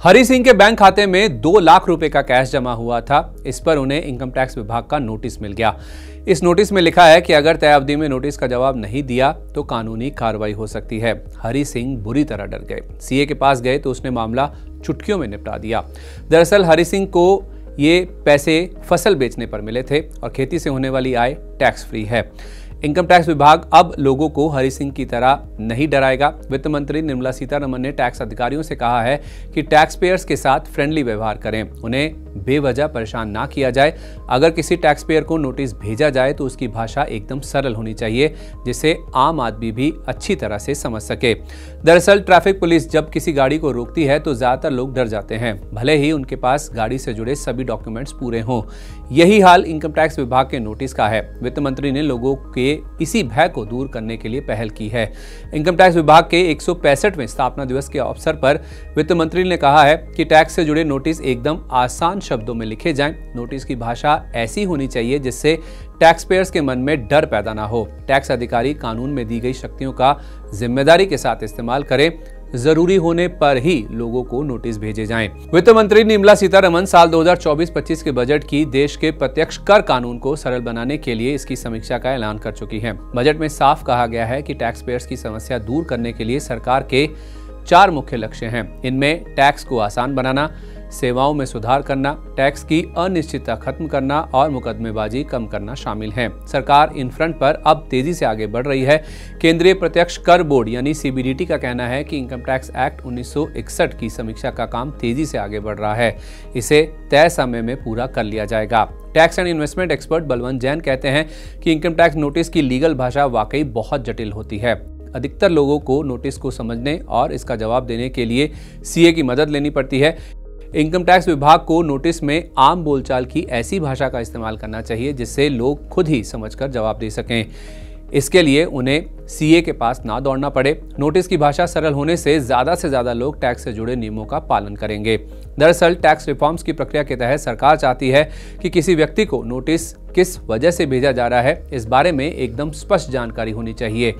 हरी सिंह के बैंक खाते में 2 लाख रुपए का कैश जमा हुआ था। इस पर उन्हें इनकम टैक्स विभाग का नोटिस मिल गया। इस नोटिस में लिखा है कि अगर तय अवधि में नोटिस का जवाब नहीं दिया तो कानूनी कार्रवाई हो सकती है। हरी सिंह बुरी तरह डर गए। सीए के पास गए तो उसने मामला चुटकियों में निपटा दिया। दरअसल हरी सिंह को ये पैसे फसल बेचने पर मिले थे और खेती से होने वाली आय टैक्स फ्री है। इनकम टैक्स विभाग अब लोगों को हरी सिंह की तरह नहीं डराएगा। वित्त मंत्री निर्मला सीतारमण ने टैक्स अधिकारियों से कहा है कि टैक्स पेयर्स के साथ फ्रेंडली व्यवहार करें, उन्हें बेवजह परेशान ना किया जाए। अगर किसी टैक्स पेयर को नोटिस भेजा जाए तो उसकी भाषा एकदम सरल होनी चाहिए, जिसे आम आदमी भी अच्छी तरह से समझ सके। दरअसल ट्रैफिक पुलिस जब किसी गाड़ी को रोकती है तो ज्यादातर लोग डर जाते हैं, भले ही उनके पास गाड़ी से जुड़े सभी डॉक्यूमेंट्स पूरे हों। यही हाल इनकम टैक्स विभाग के नोटिस का है। वित्त मंत्री ने लोगों के इसी भय को दूर करने के लिए पहल की है। इनकम टैक्स विभाग के 165वें स्थापना दिवस के अवसर पर वित्त मंत्री ने कहा है कि टैक्स से जुड़े नोटिस एकदम आसान शब्दों में लिखे जाएं। नोटिस की भाषा ऐसी होनी चाहिए जिससे टैक्स पेयर्स के मन में डर पैदा ना हो। टैक्स अधिकारी कानून में दी गई शक्तियों का जिम्मेदारी के साथ इस्तेमाल करें। जरूरी होने पर ही लोगों को नोटिस भेजे जाएं। वित्त मंत्री निर्मला सीतारमण साल 2024-25 के बजट की देश के प्रत्यक्ष कर कानून को सरल बनाने के लिए इसकी समीक्षा का ऐलान कर चुकी हैं। बजट में साफ कहा गया है कि टैक्स पेयर्स की समस्या दूर करने के लिए सरकार के 4 मुख्य लक्ष्य हैं। इनमें टैक्स को आसान बनाना, सेवाओं में सुधार करना, टैक्स की अनिश्चितता खत्म करना और मुकदमेबाजी कम करना शामिल है। सरकार इन फ्रंट पर अब तेजी से आगे बढ़ रही है। केंद्रीय प्रत्यक्ष कर बोर्ड यानी सीबीडीटी का कहना है कि इनकम टैक्स एक्ट 1961 की समीक्षा का काम तेजी से आगे बढ़ रहा है। इसे तय समय में पूरा कर लिया जाएगा। Tax and investment expert Balwant Jain कहते हैं कि इनकम टैक्स नोटिस की लीगल भाषा वाकई बहुत जटिल होती है। अधिकतर लोगों को नोटिस को समझने और इसका जवाब देने के लिए सीए की मदद लेनी पड़ती है। इनकम टैक्स विभाग को नोटिस में आम बोलचाल की ऐसी भाषा का इस्तेमाल करना चाहिए जिससे लोग खुद ही समझकर जवाब दे सकें। इसके लिए उन्हें सीए के पास ना दौड़ना पड़े। नोटिस की भाषा सरल होने से ज्यादा लोग टैक्स से जुड़े नियमों का पालन करेंगे। दरअसल टैक्स रिफॉर्म्स की प्रक्रिया के तहत सरकार चाहती है कि किसी व्यक्ति को नोटिस किस वजह से भेजा जा रहा है, इस बारे में एकदम स्पष्ट जानकारी होनी चाहिए।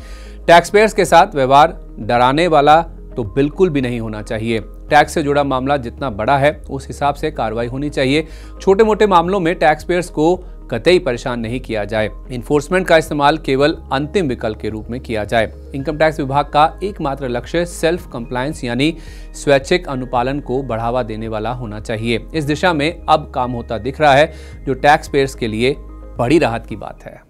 टैक्स पेयर्स के साथ व्यवहार डराने वाला तो बिल्कुल भी नहीं होना चाहिए। टैक्स से जुड़ा मामला जितना बड़ा है उस हिसाब से कार्रवाई होनी चाहिए। छोटे मोटे मामलों में टैक्स पेयर्स को कतई परेशान नहीं किया जाए। इन्फोर्समेंट का इस्तेमाल केवल अंतिम विकल्प के रूप में किया जाए। इनकम टैक्स विभाग का एकमात्र लक्ष्य सेल्फ कंप्लायंस यानी स्वैच्छिक अनुपालन को बढ़ावा देने वाला होना चाहिए। इस दिशा में अब काम होता दिख रहा है, जो टैक्स पेयर्स के लिए बड़ी राहत की बात है।